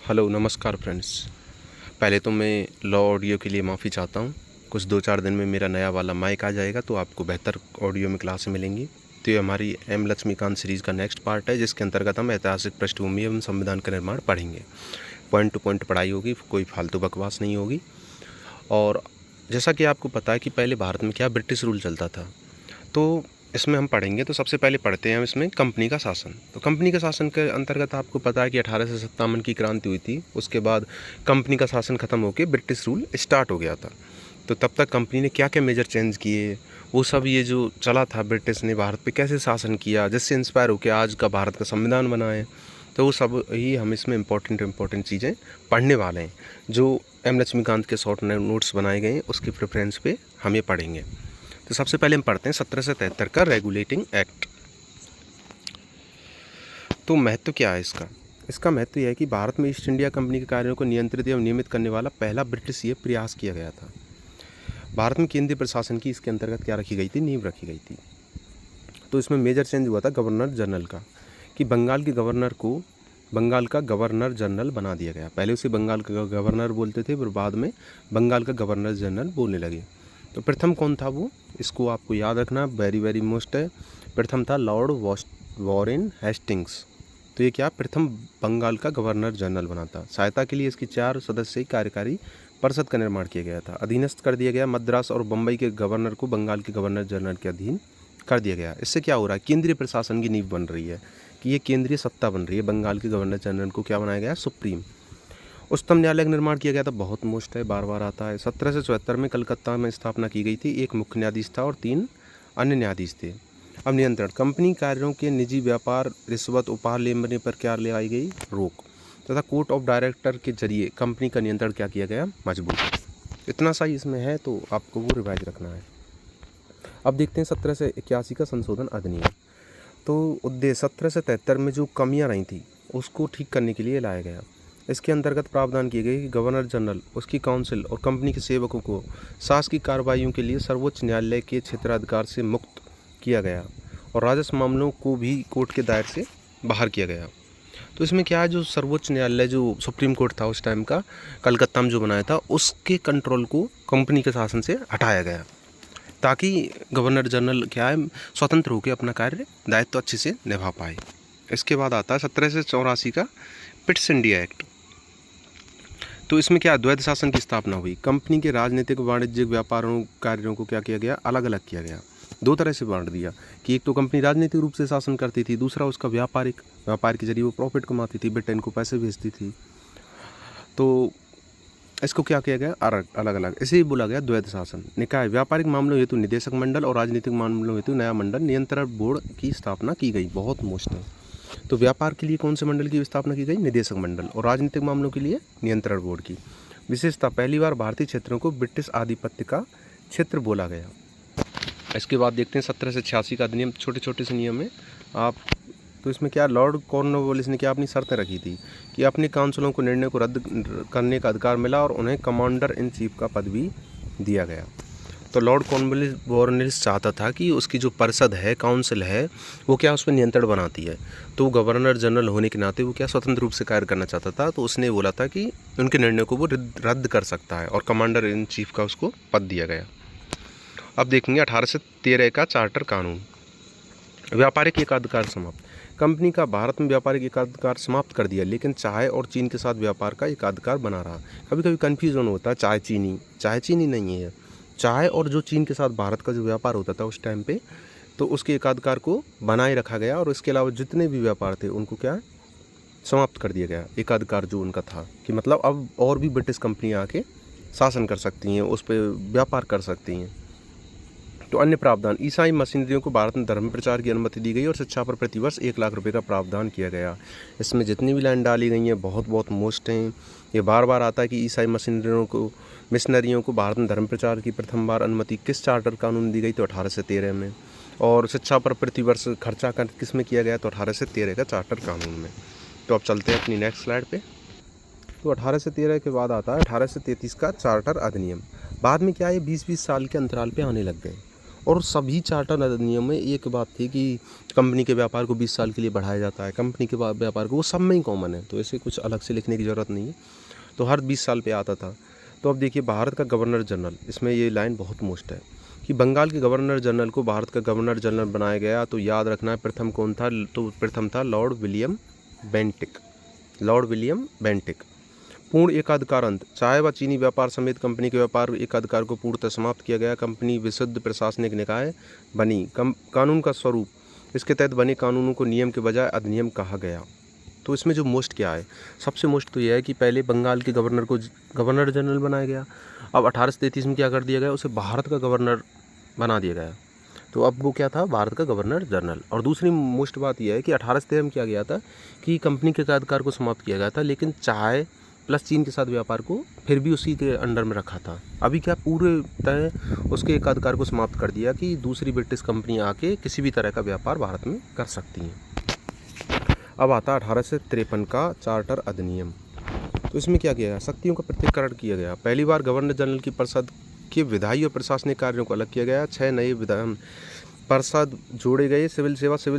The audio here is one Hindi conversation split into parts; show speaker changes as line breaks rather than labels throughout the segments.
हेलो नमस्कार फ्रेंड्स। पहले तो मैं लॉ ऑडियो के लिए माफ़ी चाहता हूँ। कुछ 2-4 दिन में मेरा नया वाला माइक आ जाएगा तो आपको बेहतर ऑडियो में क्लासें मिलेंगी। तो ये हमारी एम लक्ष्मीकांत सीरीज़ का नेक्स्ट पार्ट है, जिसके अंतर्गत हम ऐतिहासिक पृष्ठभूमि एवं संविधान का निर्माण पढ़ेंगे। पॉइंट टू पॉइंट पढ़ाई होगी, कोई फालतू बकवास नहीं होगी। और जैसा कि आपको पता है कि पहले भारत में क्या ब्रिटिश रूल चलता था, तो इसमें हम पढ़ेंगे। तो सबसे पहले पढ़ते हैं हम इसमें कंपनी का शासन। तो कंपनी का शासन के अंतर्गत आपको पता है कि 1857 की क्रांति हुई थी। उसके बाद कंपनी का शासन ख़त्म होकर ब्रिटिश रूल स्टार्ट हो गया था। तो तब तक कंपनी ने क्या क्या मेजर चेंज किए, वो सब ये जो चला था, ब्रिटिश ने भारत पे कैसे शासन किया, जिससे इंस्पायर होकर आज का भारत का संविधान बना है। तो वो सब ही हम इसमें इम्पोर्टेंट चीज़ें पढ़ने वाले हैं, जो एम लक्ष्मीकांत के शॉर्ट नोट्स बनाए गए हैं उसकी प्रेफरेंस पे हम ये पढ़ेंगे। तो सबसे पहले हम पढ़ते हैं 1773 का रेगुलेटिंग एक्ट। तो महत्व क्या है इसका? इसका महत्व यह है कि भारत में ईस्ट इंडिया कंपनी के कार्यों को नियंत्रित एवं नियमित करने वाला पहला ब्रिटिश ये प्रयास किया गया था। भारत में केंद्रीय प्रशासन की इसके अंतर्गत क्या रखी गई थी, नींव रखी गई थी। तो इसमें मेजर चेंज हुआ था गवर्नर जनरल का, कि बंगाल के गवर्नर को बंगाल का गवर्नर जनरल बना दिया गया। पहले उसे बंगाल का गवर्नर बोलते थे, फिर बाद में बंगाल का गवर्नर जनरल बोलने लगे। तो प्रथम कौन था वो, इसको आपको याद रखना, वेरी मोस्ट है। प्रथम था लॉर्ड वॉरेन हेस्टिंग्स। तो ये क्या, प्रथम बंगाल का गवर्नर जनरल बना था। सहायता के लिए इसकी 4 सदस्यीय कार्यकारी परिषद का निर्माण किया गया था। अधीनस्थ कर दिया गया मद्रास और बम्बई के गवर्नर को बंगाल के गवर्नर जनरल के अधीन कर दिया गया। इससे क्या हो रहा है, केंद्रीय प्रशासन की नींव बन रही है, कि ये केंद्रीय सत्ता बन रही है। बंगाल के गवर्नर जनरल को क्या बनाया गया, सुप्रीम। उच्चतम न्यायालय का निर्माण किया गया था, बहुत मोस्ट है, बार बार आता है। 1774 में कलकत्ता में स्थापना की गई थी। एक मुख्य न्यायाधीश था और 3 अन्य न्यायाधीश थे। अब नियंत्रण, कंपनी कार्यों के निजी व्यापार, रिश्वत, उपहार लेने पर क्या ले आई गई, रोक, तथा कोर्ट ऑफ डायरेक्टर के जरिए कंपनी का नियंत्रण क्या किया गया, मजबूत। इतना सा ही इसमें है, तो आपको वो रिवाइज रखना है। अब देखते हैं 1781 का संशोधन अधिनियम। तो उद्देश्य 1773 में जो कमियां रही थी उसको ठीक करने के लिए लाया गया। इसके अंतर्गत प्रावधान किए गए कि गवर्नर जनरल, उसकी काउंसिल और कंपनी के सेवकों को शासकीय कार्रवाइयों के लिए सर्वोच्च न्यायालय के क्षेत्राधिकार से मुक्त किया गया और राजस्व मामलों को भी कोर्ट के दायरे से बाहर किया गया। तो इसमें क्या है, जो सर्वोच्च न्यायालय, जो सुप्रीम कोर्ट था उस टाइम का, कलकत्ता में जो बनाया था, उसके कंट्रोल को कंपनी के शासन से हटाया गया, ताकि गवर्नर जनरल क्या है, स्वतंत्र होकर अपना कार्य दायित्व अच्छे से निभा पाए। इसके बाद आता है 1784 का पिट्स इंडिया एक्ट। तो इसमें क्या, द्वैध शासन की स्थापना हुई। कंपनी के राजनीतिक, वाणिज्यिक, व्यापारों कार्यों को क्या किया गया, अलग अलग किया गया। 2 तरह से बांट दिया, कि एक तो कंपनी राजनीतिक रूप से शासन करती थी, दूसरा उसका व्यापार के जरिए वो प्रॉफिट कमाती थी, ब्रिटेन को पैसे भेजती थी। तो इसको क्या किया गया, अलग अलग, इसे बोला गया द्वैध शासन। निकाय, व्यापारिक मामलों हेतु निदेशक मंडल और राजनीतिक मामलों हेतु नया मंडल नियंत्रण बोर्ड की स्थापना की गई, बहुत मोस्ट है। तो व्यापार के लिए कौन से मंडल की स्थापना की गई, निदेशक मंडल, और राजनीतिक मामलों के लिए नियंत्रण बोर्ड की। विशेषता, पहली बार भारतीय क्षेत्रों को ब्रिटिश आधिपत्य का क्षेत्र बोला गया। इसके बाद देखते हैं 1786 का अधिनियम, छोटे छोटे से नियम है आप। तो इसमें क्या, लॉर्ड कॉर्नवालिस ने क्या अपनी शर्तें रखी थी, कि अपने काउंसिलों को निर्णय को रद्द करने का अधिकार मिला और उन्हें कमांडर इन चीफ का पद भी दिया गया। तो लॉर्ड कॉर्नवालिस चाहता था कि उसकी जो परिषद है, काउंसिल है, वो क्या उस पर नियंत्रण बनाती है। तो गवर्नर जनरल होने के नाते वो क्या स्वतंत्र रूप से कार्य करना चाहता था। तो उसने बोला था कि उनके निर्णय को वो रद्द कर सकता है, और कमांडर इन चीफ का उसको पद दिया गया। अब देखेंगे 1813 का चार्टर कानून। व्यापारिक एकाधिकार समाप्त, कंपनी का भारत में व्यापारिक एकाधिकार समाप्त कर दिया, लेकिन चाय और चीन के साथ व्यापार का एकाधिकार बना रहा। कभी कभी कन्फ्यूजन होता है, चाय चीनी नहीं है, चाय और जो चीन के साथ भारत का जो व्यापार होता था उस टाइम पे, तो उसके एकाधिकार को बनाए रखा गया, और इसके अलावा जितने भी व्यापार थे उनको क्या समाप्त कर दिया गया, एकाधिकार जो उनका था, कि मतलब अब और भी ब्रिटिश कंपनियाँ आके शासन कर सकती हैं, उस पर व्यापार कर सकती हैं। तो अन्य प्रावधान, ईसाई मशीनरियों को भारत में धर्म प्रचार की अनुमति दी गई और शिक्षा पर प्रतिवर्ष 1 लाख रुपए का प्रावधान किया गया। इसमें जितनी भी लाइन डाली गई हैं बहुत मोस्ट हैं। ये बार बार आता है कि ईसाई मिशनरियों को भारत में धर्म प्रचार की प्रथम बार अनुमति किस चार्टर कानून दी गई, तो 1813 में। और शिक्षा पर प्रतिवर्ष खर्चा किस में किया गया, तो 1813 का चार्टर कानून में। तो अब चलते हैं अपनी नेक्स्ट स्लाइड पे। तो 1813 के बाद आता है 1833 का चार्टर अधिनियम। बाद में क्या है, 20-20 साल के अंतराल पे आने लग गए, और सभी चार्टर अधिनियम में एक बात थी कि कंपनी के व्यापार को 20 साल के लिए बढ़ाया जाता है, कंपनी के व्यापार को, वो सब में ही कॉमन है, तो ऐसे कुछ अलग से लिखने की ज़रूरत नहीं है, तो हर 20 साल पे आता था। तो अब देखिए भारत का गवर्नर जनरल, इसमें ये लाइन बहुत मोस्ट है कि बंगाल के गवर्नर जनरल को भारत का गवर्नर जनरल बनाया गया। तो याद रखना है प्रथम कौन था, तो प्रथम था Lord William Bentinck. Lord William Bentinck. पूर्ण एकाधिकार अंत, चाय व चीनी व्यापार समेत कंपनी के व्यापार एकाधिकार को पूर्णतः समाप्त किया गया। कंपनी विशुद्ध प्रशासनिक निकाय बनी। कानून का स्वरूप, इसके तहत बने कानूनों को नियम के बजाय अधिनियम कहा गया। तो इसमें जो मोस्ट क्या है, सबसे मोस्ट तो यह है कि पहले बंगाल के गवर्नर को गवर्नर जनरल बनाया गया। अब 1833 में क्या कर दिया गया, उसे भारत का गवर्नर बना दिया गया। तो अब वो क्या था, भारत का गवर्नर जनरल। और दूसरी मोस्ट बात यह है कि 1813 में किया गया था कि कंपनी के अधिकार को समाप्त किया गया था, लेकिन चाय प्लस चीन के साथ व्यापार को फिर भी उसी के अंडर में रखा था। अभी क्या पूरे तरह उसके एकाधिकार को समाप्त कर दिया कि दूसरी ब्रिटिश कंपनी आके किसी भी तरह का व्यापार भारत में कर सकती हैं। अब आता 1853 का चार्टर अधिनियम। तो इसमें क्या किया गया, शक्तियों का पृथक्करण किया गया। पहली बार गवर्नर जनरल की परिषद के विधायी और प्रशासनिक कार्यों को अलग किया गया। 6 नए विधान परिषद जोड़े गए। सिविल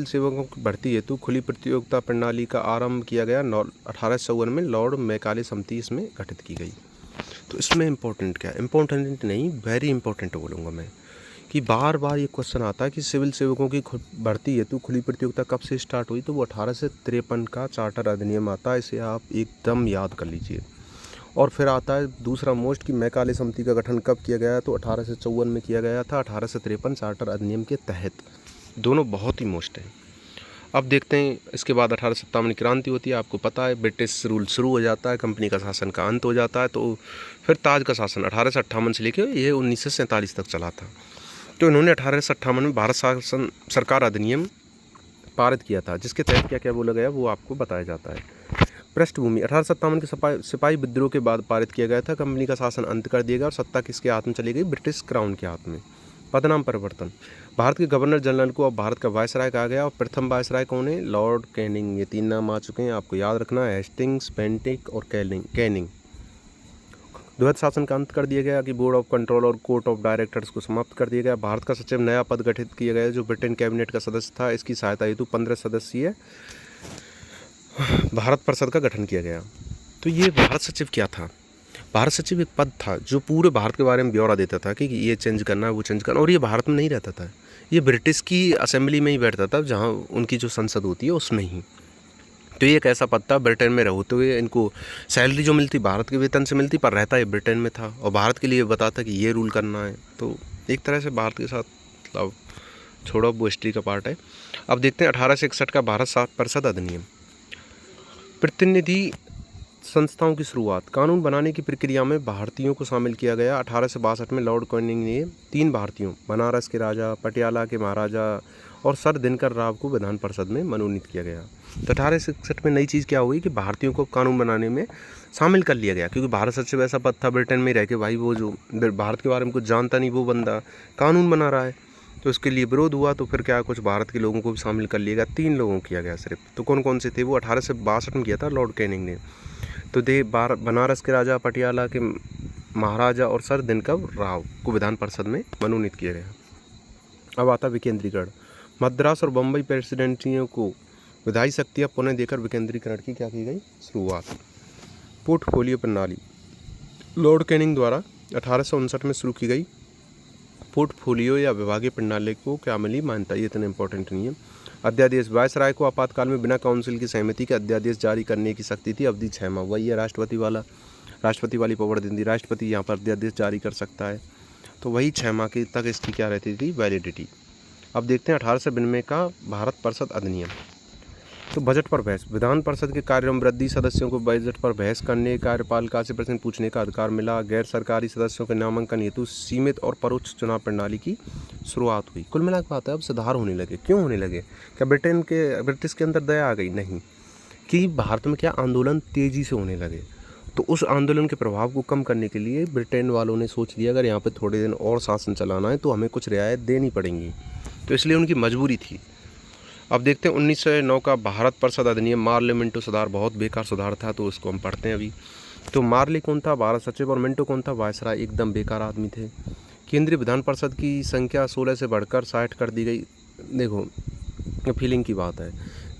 सेवकों की भर्ती हेतु खुली प्रतियोगिता प्रणाली का आरंभ किया गया। 1854 में लॉर्ड मैकाले समिति इसमें गठित की गई। तो इसमें इम्पोर्टेंट क्या है, इम्पोर्टेंट नहीं, वेरी इंपॉर्टेंट बोलूँगा मैं, कि बार बार ये क्वेश्चन आता है कि सिविल सेवकों की भर्ती हेतु खुली प्रतियोगिता कब से स्टार्ट हुई। तो वो 1853 का चार्टर अधिनियम आता है, इसे आप एकदम याद कर लीजिए। और फिर आता है दूसरा मोस्ट कि मैकाले समिति का गठन कब किया गया, तो 1854 में किया गया था, 1853 चार्टर अधिनियम के तहत। दोनों बहुत ही मोस्ट हैं। अब देखते हैं इसके बाद 1857 की क्रांति होती है, आपको पता है ब्रिटिश रूल शुरू हो जाता है, कंपनी का शासन का अंत हो जाता है। तो फिर ताज का शासन 1858 से लेकर ये 1947 तक चला था। तो इन्होंने 1858 में भारत शासन सरकार अधिनियम पारित किया था, जिसके तहत क्या क्या बोला गया वो आपको बताया जाता है। पृष्ठभूमि, 1857 के सिपाही विद्रोह के बाद पारित किया गया था। कंपनी का शासन अंत कर दिया गया और सत्ता किसके हाथ में चली गई, ब्रिटिश क्राउन के हाथ में। पदनाम परिवर्तन, भारत के गवर्नर जनरल को अब भारत का वायसराय कहा गया और प्रथम वायसराय कौन है, लॉर्ड कैनिंग। ये 3 नाम आ चुके हैं, आपको याद रखना है, हेस्टिंग्स, बेंटिक और कैनिंग। द्वैध शासन का अंत कर दिया गया कि बोर्ड ऑफ कंट्रोल और कोर्ट ऑफ डायरेक्टर्स को समाप्त कर दिया गया। भारत का सचिव नया पद गठित किया गया जो ब्रिटेन कैबिनेट का सदस्य था। इसकी सहायता हेतु 15 सदस्यीय भारत परिषद का गठन किया गया। तो ये भारत सचिव क्या था, भारत सचिव एक पद था जो पूरे भारत के बारे में ब्यौरा देता था कि ये चेंज करना है, वो चेंज करना। और ये भारत में नहीं रहता था, ये ब्रिटिश की असेंबली में ही बैठता था, जहाँ उनकी जो संसद होती है उसमें ही। तो ये एक ऐसा पद था, ब्रिटेन में रहते हुए इनको सैलरी जो मिलती भारत के वेतन से मिलती, पर रहता है ब्रिटेन में था और भारत के लिए बताता कि ये रूल करना है। तो एक तरह से भारत के साथ मतलब छोड़ो, वो हिस्ट्री का पार्ट है। अब देखते हैं 1861 का भारत परिषद अधिनियम। प्रतिनिधि संस्थाओं की शुरुआत, कानून बनाने की प्रक्रिया में भारतीयों को शामिल किया गया। 1862 में लॉर्ड कैनिंग ने 3 भारतीयों, बनारस के राजा, पटियाला के महाराजा और सर दिनकर राव को विधान परिषद में मनोनीत किया गया। तो 1861 में नई चीज़ क्या हुई कि भारतीयों को कानून बनाने में शामिल कर लिया गया, क्योंकि भारत सचिव ऐसा पद था ब्रिटेन में रह के, भाई वो जो भारत के बारे में कुछ जानता नहीं, वो बंदा कानून बना रहा है। तो इसके लिए विरोध हुआ, तो फिर क्या कुछ भारत के लोगों को भी शामिल कर लिया गया। 3 लोगों को किया गया सिर्फ। तो कौन कौन से थे वो, 1862 में किया था लॉर्ड कैनिंग ने। तो बनारस के राजा, पटियाला के महाराजा और सर दिनकर राव को विधान परिषद में मनोनीत किया गया। अब आता विकेंद्रीकरण, मद्रास और बम्बई प्रेसिडेंसियों को विधायी शक्तियाँ पुनः देकर विकेंद्रीकरण की क्या की गई, शुरुआत। पोर्टफोलियो प्रणाली, लॉर्ड कैनिंग द्वारा 1859 में शुरू की गई पोर्टफोलियो या विभागीय प्रणाली को क्या मिली मान्यता, ये इतना इंपॉर्टेंट नहीं है। अध्यादेश, वायसराय को आपातकाल में बिना काउंसिल की सहमति के अध्यादेश जारी करने की शक्ति थी, अवधि 6 माह। वही है राष्ट्रपति वाली पावर दी थी, राष्ट्रपति यहाँ पर अध्यादेश जारी कर सकता है। तो वही 6 माह के तक इसकी क्या रहती थी, वैलिडिटी। अब देखते हैं 1892 का भारत परिषद अधिनियम। तो बजट पर बहस, विधान परिषद के कार्यों में वृद्धि, सदस्यों को बजट पर बहस करने, कार्यपालिका से प्रश्न पूछने का अधिकार मिला। गैर सरकारी सदस्यों के नामांकन हेतु सीमित और परोक्ष चुनाव प्रणाली की शुरुआत हुई। कुल मिलाकर बात है अब सुधार होने लगे। क्यों होने लगे, क्या ब्रिटिश के अंदर दया आ गई, नहीं, कि भारत में क्या आंदोलन तेज़ी से होने लगे। तो उस आंदोलन के प्रभाव को कम करने के लिए ब्रिटेन वालों ने सोच लिया अगर यहाँ पर थोड़े दिन और शासन चलाना है तो हमें कुछ रियायत देनी पड़ेंगी, तो इसलिए उनकी मजबूरी थी। अब देखते हैं 1909 का भारत परिषद अधिनियम। मार्ले मिंटो सुधार बहुत बेकार सुधार था, तो उसको हम पढ़ते हैं अभी। तो मार्ले कौन था, भारत सचिव, और मिंटो कौन था, वायसराय, एकदम बेकार आदमी थे। केंद्रीय विधान परिषद की संख्या 16 से बढ़कर 60 कर दी गई। देखो, फीलिंग की बात है।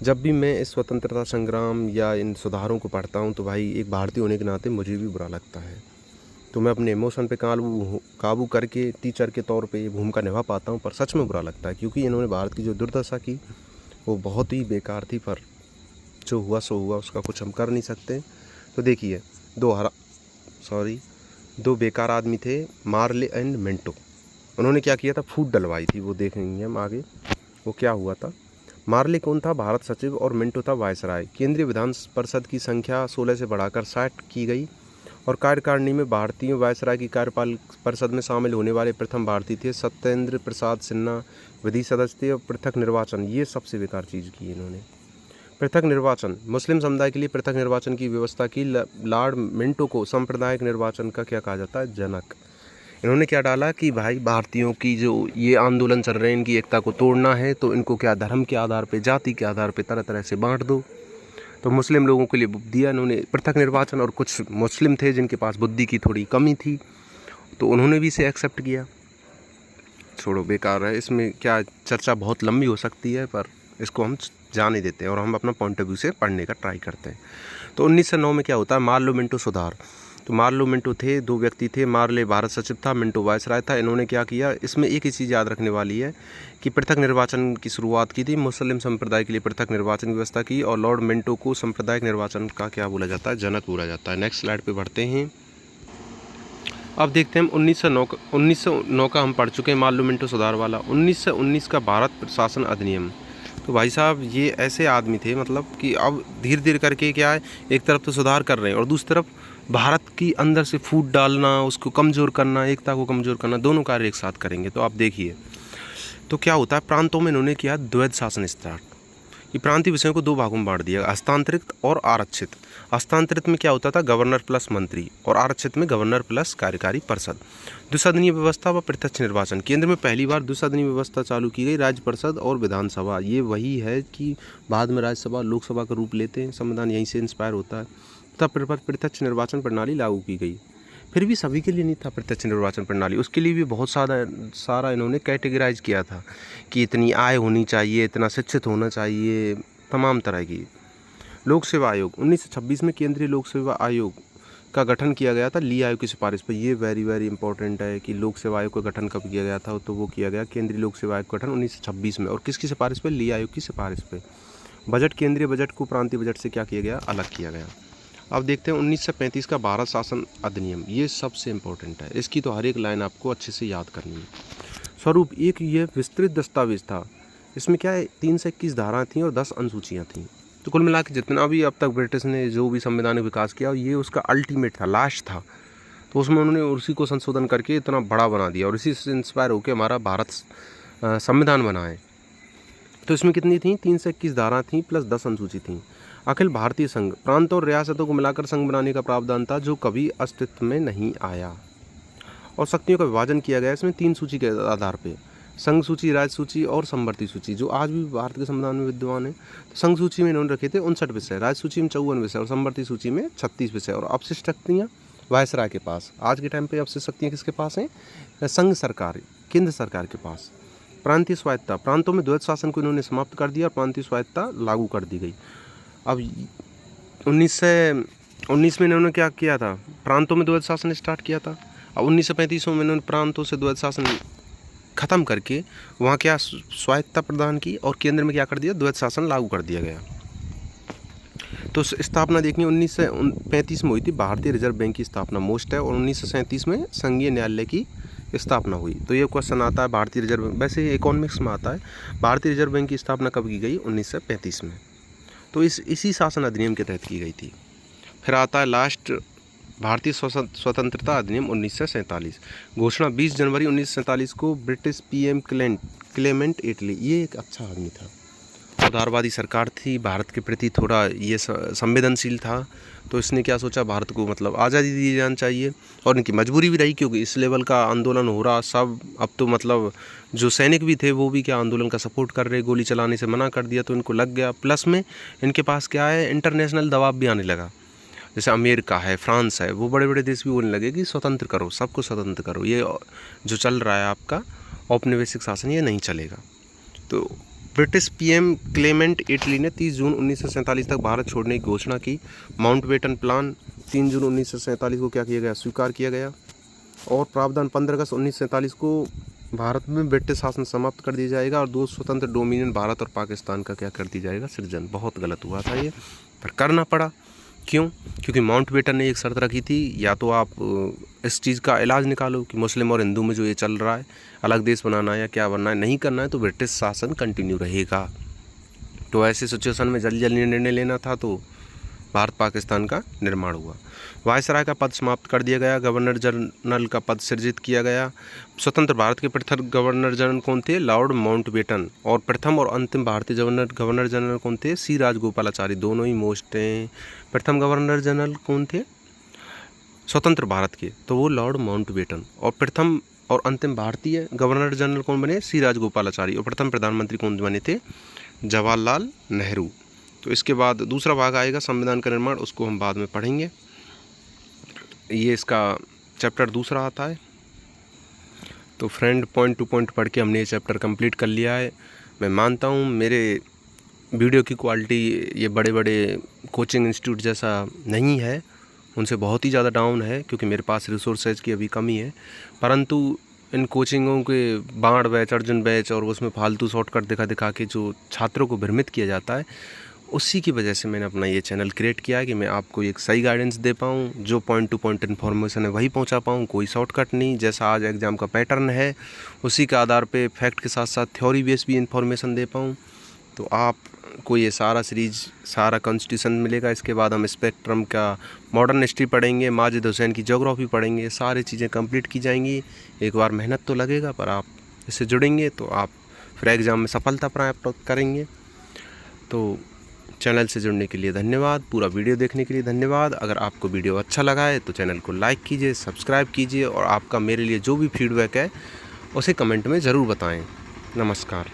जब भी मैं इस स्वतंत्रता संग्राम या इन सुधारों को पढ़ता हूँ तो भाई एक भारतीय होने के नाते मुझे भी बुरा लगता है। तो मैं अपने इमोशन पे काबू करके टीचर के तौर पे ये भूमिका निभा पाता हूँ, पर सच में बुरा लगता है क्योंकि इन्होंने भारत की जो दुर्दशा की वो बहुत ही बेकार थी। पर जो हुआ सो हुआ, उसका कुछ हम कर नहीं सकते। तो देखिए, दो बेकार आदमी थे, मार्ले एंड मिंटो। उन्होंने क्या किया था, फूट डलवाई थी, वो देखेंगे हम आगे वो क्या हुआ था। मार्ले कौन था, भारत सचिव, और मिंटो था वायसराय। केंद्रीय विधान परिषद की संख्या 16 से बढ़ाकर 60 की गई और कार्यकारिणी में भारतीय वायसराय की कार्यपालक परिषद में शामिल होने वाले प्रथम भारतीय थे सत्येंद्र प्रसाद सिन्हा विधि सदस्य थे। और पृथक निर्वाचन, ये सबसे बेकार चीज़ की इन्होंने। पृथक निर्वाचन, मुस्लिम समुदाय के लिए पृथक निर्वाचन की व्यवस्था की। लॉर्ड मिंटो को सांप्रदायिक निर्वाचन का क्या कहा जाता है, जनक। इन्होंने क्या डाला कि भाई भारतीयों की जो ये आंदोलन चल रहे हैं, इनकी एकता को तोड़ना है, तो इनको क्या धर्म के आधार पे, जाति के आधार पे तरह तरह से बांट दो। तो मुस्लिम लोगों के लिए दिया इन्होंने पृथक निर्वाचन, और कुछ मुस्लिम थे जिनके पास बुद्धि की थोड़ी कमी थी तो उन्होंने भी इसे एक्सेप्ट किया। छोड़ो, बेकार है, इसमें क्या चर्चा बहुत लंबी हो सकती है, पर इसको हम जाने देते हैं और हम अपना पॉइंट ऑफ व्यू से पढ़ने का ट्राई करते हैं। तो 1909 में क्या होता है, मार्लो मिंटो सुधार। तो मार्लो मिंटो थे, दो व्यक्ति थे, मार्ले भारत सचिव था, मिंटो वायसराय था। इन्होंने क्या किया, इसमें एक ही चीज़ याद रखने वाली है कि पृथक निर्वाचन की शुरुआत की थी, मुस्लिम संप्रदाय के लिए पृथक निर्वाचन की व्यवस्था की, और लॉर्ड मिंटो को सांप्रदायिक निर्वाचन का क्या बोला जाता है, जनक बोला जाता है। नेक्स्ट स्लाइड पे बढ़ते हैं। अब देखते हैं 1909 का हम पढ़ चुके हैं, मार्लो मिंटो सुधार वाला। 1919 का भारत प्रशासन अधिनियम। तो भाई साहब ये ऐसे आदमी थे, मतलब कि अब धीरे धीरे करके क्या है, एक तरफ तो सुधार कर रहे हैं और दूसरी तरफ भारत की अंदर से फूट डालना, उसको कमज़ोर करना, एकता को कमज़ोर करना, दोनों कार्य एक साथ करेंगे। तो आप देखिए तो क्या होता है, प्रांतों में इन्होंने किया द्वैध शासन स्टार्ट। ये प्रांतीय विषयों को दो भागों में बांट दिया, हस्तांतरित और आरक्षित। हस्तांतरित में क्या होता था, गवर्नर प्लस मंत्री, और आरक्षित में गवर्नर प्लस कार्यकारी परिषद। द्विसदनीय व्यवस्था व प्रत्यक्ष निर्वाचन। केंद्र में पहली बार द्विसदनीय व्यवस्था चालू की गई, राज्य परिषद और विधानसभा। ये वही है कि बाद में राज्यसभा लोकसभा का रूप लेते हैं, संविधान यहीं से इंस्पायर होता है। तब प्रत्यक्ष निर्वाचन प्रणाली लागू की गई। फिर भी सभी के लिए नहीं था प्रत्यक्ष निर्वाचन प्रणाली, उसके लिए भी बहुत सारा इन्होंने कैटेगराइज किया था कि इतनी आय होनी चाहिए, इतना शिक्षित होना चाहिए, तमाम तरह की। लोक सेवा आयोग 1926 में केंद्रीय लोक सेवा आयोग का गठन किया गया था, ली आयोग की सिफारिश पर। ये वेरी वेरी इंपॉर्टेंट है कि लोक सेवा आयोग का गठन कब किया गया था, तो वो किया गया केंद्रीय लोक सेवा आयोग का गठन 1926 में। और किसकी सिफारिश पर, ली आयोग की सिफारिश पर। बजट, केंद्रीय बजट को प्रांतीय बजट से क्या किया गया, अलग किया गया। अब देखते हैं 1935 का भारत शासन अधिनियम। ये सबसे इम्पोर्टेंट है, इसकी तो हर एक लाइन आपको अच्छे से याद करनी है। स्वरूप, एक ये विस्तृत दस्तावेज था, इसमें क्या है 321 धाराएं थीं और 10 अनुसूचियाँ थीं। तो कुल मिला के जितना भी अब तक ब्रिटिश ने जो भी संवैधानिक विकास किया, ये उसका अल्टीमेट था, लास्ट था। तो उसमें उन्होंने उसी को संशोधन करके इतना बड़ा बना दिया और इसी से इंस्पायर होकर हमारा भारत संविधान बना है। तो इसमें कितनी थी, 321 धारा थी प्लस 10 अनुसूची थी। अखिल भारतीय संघ, प्रांत और रियासतों को मिलाकर संघ बनाने का प्रावधान था, जो कभी अस्तित्व में नहीं आया। और शक्तियों का विभाजन किया गया इसमें 3 सूची के आधार पे, संघ सूची, राज्य सूची और समवर्ती सूची, जो आज भी भारत के संविधान में विद्यमान है। तो संघ सूची में इन्होंने रखे थे 59 विषय, राज्य सूची में 54 विषय और समवर्ती सूची में 36 विषय। और अपशिष्ट शक्तियाँ वायसराय के पास। आज के टाइम पे अपशिष्ट शक्तियाँ किसके पास हैं, संघ सरकार, केंद्र सरकार के पास। प्रांतीय स्वायत्ता, प्रांतों में द्वैध शासन को इन्होंने समाप्त कर दिया और प्रांतीय स्वायत्ता लागू कर दी गई। अब 1919 में इन्होंने क्या किया था, प्रांतों में द्वैध शासन स्टार्ट किया था। अब 1935 में इन्होंने प्रांतों से द्वैध शासन ख़त्म करके वहाँ क्या स्वायत्ता प्रदान की और केंद्र में क्या कर दिया, द्वैध शासन लागू कर दिया गया। तो स्थापना देखिए 1935 में हुई थी, भारतीय रिजर्व बैंक की स्थापना मोस्ट है। और 1937 में संघीय न्यायालय की स्थापना हुई। तो ये क्वेश्चन आता है, भारतीय रिजर्व बैंक, वैसे इकोनॉमिक्स में आता है, भारतीय रिजर्व बैंक की स्थापना कब की गई, 1935 में। तो इसी शासन अधिनियम के तहत की गई थी। फिर आता है लास्ट, भारतीय स्वतंत्रता अधिनियम 1947। घोषणा 20 जनवरी 1947 को, ब्रिटिश पीएम क्लेमेंट एटली, ये एक अच्छा आदमी था, उदारवादी सरकार थी, भारत के प्रति थोड़ा ये संवेदनशील था। तो इसने क्या सोचा, भारत को मतलब आज़ादी दी जानी चाहिए। और इनकी मजबूरी भी रही, क्योंकि इस लेवल का आंदोलन हो रहा सब। अब तो मतलब जो सैनिक भी थे वो भी क्या आंदोलन का सपोर्ट कर रहे, गोली चलाने से मना कर दिया तो इनको लग गया। प्लस में इनके पास क्या है, इंटरनेशनल दबाव भी आने लगा। जैसे अमेरिका है, फ्रांस है, वो बड़े बड़े देश भी बोलने लगे कि स्वतंत्र करो, सबको स्वतंत्र करो, ये जो चल रहा है आपका औपनिवेशिक शासन ये नहीं चलेगा। तो ब्रिटिश पीएम क्लेमेंट एटली ने 30 जून 1947 तक भारत छोड़ने की घोषणा की। माउंटबेटन प्लान 3 जून 1947 को क्या किया गया, स्वीकार किया गया। और प्रावधान 15 अगस्त 1947 को भारत में ब्रिटिश शासन समाप्त कर दिया जाएगा और 2 स्वतंत्र डोमिनियन भारत और पाकिस्तान का क्या कर दिया जाएगा, सृजन। बहुत गलत हुआ था ये, पर करना पड़ा। क्यों? क्योंकि माउंटबेटन ने एक शर्त रखी थी, या तो आप इस चीज़ का इलाज निकालो कि मुस्लिम और हिंदू में जो ये चल रहा है, अलग देश बनाना है या क्या बनना है, नहीं करना है तो ब्रिटिश शासन कंटिन्यू रहेगा। तो ऐसे सिचुएशन में जल्दी जल्दी निर्णय लेना था, तो भारत पाकिस्तान का निर्माण हुआ। वायसराय का पद समाप्त कर दिया गया, गवर्नर जनरल का पद सृजित किया गया। स्वतंत्र भारत के प्रथम गवर्नर जनरल कौन थे, लॉर्ड माउंटबेटन। और प्रथम और अंतिम भारतीय गवर्नर जनरल कौन थे, सी राजगोपालाचारी। दोनों ही मोस्ट हैं। प्रथम गवर्नर जनरल कौन थे स्वतंत्र भारत के, तो वो लॉर्ड माउंटबेटन। और प्रथम और अंतिम भारतीय गवर्नर जनरल कौन बने, सी राजगोपालाचारी। और प्रथम प्रधानमंत्री कौन बने थे, जवाहरलाल नेहरू। तो इसके बाद दूसरा भाग आएगा संविधान का निर्माण, उसको हम बाद में पढ़ेंगे। ये इसका चैप्टर दूसरा आता है। तो फ्रेंड, पॉइंट टू पॉइंट पढ़ के हमने ये चैप्टर कंप्लीट कर लिया है। मैं मानता हूँ मेरे वीडियो की क्वालिटी ये बड़े बड़े कोचिंग इंस्टीट्यूट जैसा नहीं है, उनसे बहुत ही ज़्यादा डाउन है, क्योंकि मेरे पास रिसोर्सेज की अभी कमी है। परंतु इन कोचिंगों के बाढ़ बैच, अर्जुन बैच और उसमें फालतू शॉर्टकट दिखा के जो छात्रों को भ्रमित किया जाता है, उसी की वजह से मैंने अपना ये चैनल क्रिएट किया है कि मैं आपको एक सही गाइडेंस दे पाऊँ, जो पॉइंट टू पॉइंट इन्फॉर्मेशन है वही पहुंचा पाऊँ, कोई शॉर्टकट नहीं। जैसा आज एग्ज़ाम का पैटर्न है उसी के आधार पे फैक्ट के साथ साथ थ्योरी बेस भी इन्फॉर्मेशन दे पाऊँ। तो आपको ये सारा सीरीज, सारा कॉन्स्टिट्यूशन मिलेगा। इसके बाद हम स्पेक्ट्रम का मॉडर्न हिस्ट्री पढ़ेंगे, माजिद हुसैन की ज्योग्राफी पढ़ेंगे, सारी चीज़ें कंप्लीट की जाएंगी। एक बार मेहनत तो लगेगा, पर आप इससे जुड़ेंगे तो आप फिर एग्ज़ाम में सफलता प्राप्त करेंगे। तो चैनल से जुड़ने के लिए धन्यवाद, पूरा वीडियो देखने के लिए धन्यवाद। अगर आपको वीडियो अच्छा लगा है तो चैनल को लाइक कीजिए, सब्सक्राइब कीजिए, और आपका मेरे लिए जो भी फीडबैक है उसे कमेंट में ज़रूर बताएं। नमस्कार।